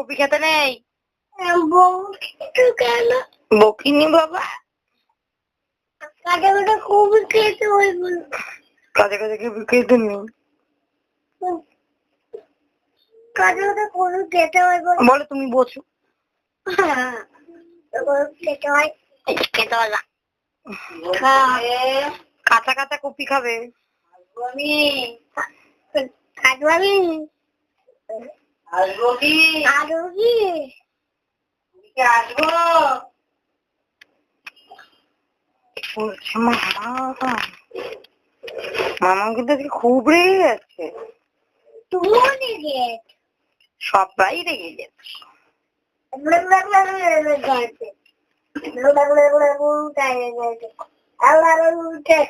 Copy খেতে নেই? বকিনি বাবা, কাঁচা কাঁচা কপি খেতে হয় বলো। কাঁচা কাঁচা কপি খেতে নেই, কাঁচা কাঁচা কপি খেতে হয় বলো। তুমি বসো। খেতে হয়, খেতে হয় না। কাঁচা কাঁচা কপি খাবে। আসবো কি? মামা কিন্তু খুব রেগে গেছে। তুমিও রেগে সবাই রেগে গেছে। গেছে